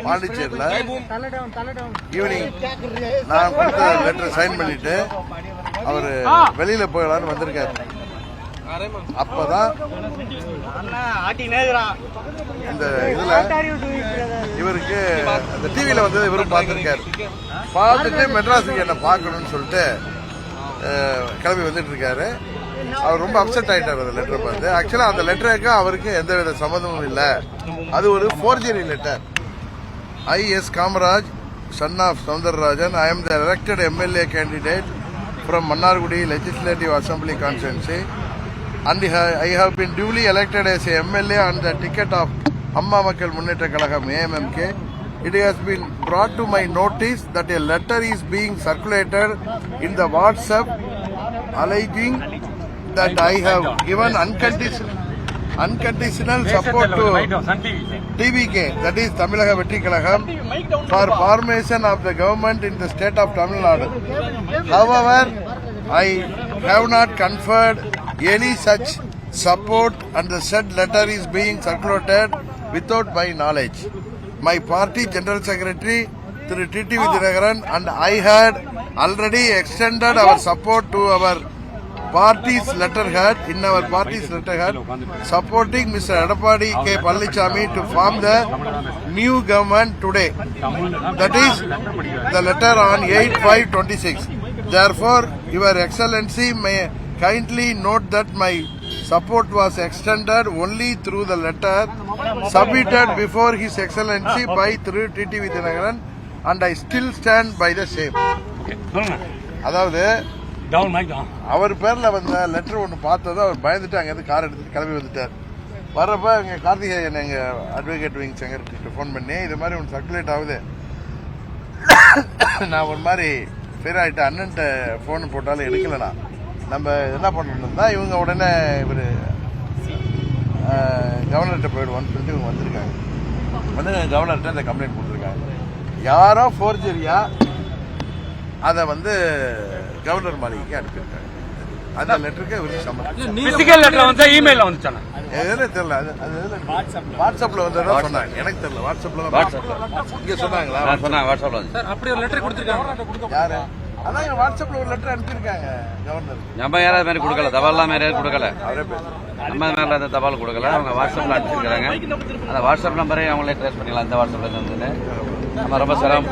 பாண்டிச்சேரியில ஈவினிங் நான் கொடுத்த லெட்டர் சைன் பண்ணிட்டு அவரு வெளியில போகலான்னு வந்திருக்காரு. அப்பதான் இந்த இதுல இவருக்கு இந்த டிவியில வந்து இவரும் பார்த்திருக்காரு. பார்த்துட்டு மெட்ராஸுக்கு என்ன பார்க்கணும்னு சொல்லிட்டு கிளம்பி வந்துட்டு இருக்காரு. அவர் ரொம்ப அப்செட் ஆயிட்டார் அந்த லெட்டரை பார்த்து. ஆக்சுவலா அந்த லெட்டருக்கு அவருக்கு எந்தவித சம்மந்தமும் இல்லை. அது ஒரு forgery letter. I.S. Kamaraj, son of Soundararajan, I am the elected MLA candidate from Mannargudi Legislative Assembly constituency, and I have been duly elected as a MLA on the ticket of Amma Makkal Munneta Kalagam AMMK. It has been brought to my notice that a letter is being circulated in the WhatsApp alleging that I have given unconditional support to TVK, that is Tamilaga Vetri Kalagam, for formation of the government in the state of Tamil Nadu. However, I have not conferred any such support and the said letter is being circulated without my knowledge. My party General Secretary Thiru T.T. Vidyanathan and I had already extended our support to our party's letterhead, in our party's letterhead, supporting Mr. Edappadi K. Palaniswamy to form the new government today. That is the letter on 8/5/26. Therefore, Your Excellency may kindly note that my support was extended only through the letter submitted before His Excellency by Thiru T.T. Vidyanathan, and I still stand by the same. அதாவது அவர் பேர்ல வந்த letter ஒன்று பார்த்ததும் அவர் பயந்துட்டு அங்கேருந்து car எடுத்துட்டு கிளம்பி வந்துட்டார். வர்றப்ப எங்க கார்த்திகேயன் எங்க அட்வொகேட் விங் செக்ரட்டரிட்ட ஃபோன் பண்ணி இது மாதிரி ஒன்று சர்க்குலேட் ஆகுது, நான் ஒரு மாதிரி ஃபேர் ஆகிட்டு அண்ணன்ட்ட ஃபோன் போட்டாலும் எடுக்கலண்ணா, நம்ம என்ன பண்ணணும்னா இவங்க உடனே இவர் கவர்னர்கிட்ட போயிடுவோன்னு சொல்லிட்டு இவங்க வந்திருக்காங்க. வந்து கவர்னர்கிட்ட இந்த கம்ப்ளைண்ட் கொடுத்துருக்காங்க. யாரோ ஃபோர்ஜரியா அதை வந்து கவர்னர் மாளிகைக்கு அனுப்பியிருக்காங்க. அந்த லெட்டருக்கு இவருக்கு சம்பந்தம் இமெயில வந்துச்சானா எதுன்னு தெரியல. அது வாட்ஸ்அப்ல வந்ததா சொன்னாங்க, எனக்கு தெரியல. வாட்ஸ்அப்ல இங்க சொன்னாங்களா? வாட்ஸ்அப்ல அப்படி ஒரு லெட்டர் கொடுத்துருக்காங்க. யாரு? அதான் வாட்ஸ்அப்ல ஒரு லெட்டர் அனுப்பியிருக்காங்க கவர்னர். நம்ம யாராவது மாதிரி கொடுக்கல, தபால்லாம் மாதிரி கொடுக்கல, அவரே நம்ம மேல அந்த தபால் கொடுக்கல, அவங்க வாட்ஸ்அப்ல அனுப்பிச்சிருக்காங்க. அந்த வாட்ஸ்அப் நம்பரே அவங்களே ட்ரேஸ் பண்ணிக்கலாம். அந்த வாட்ஸ்அப்ல இருந்து நம்ம ரொம்ப சிரமம்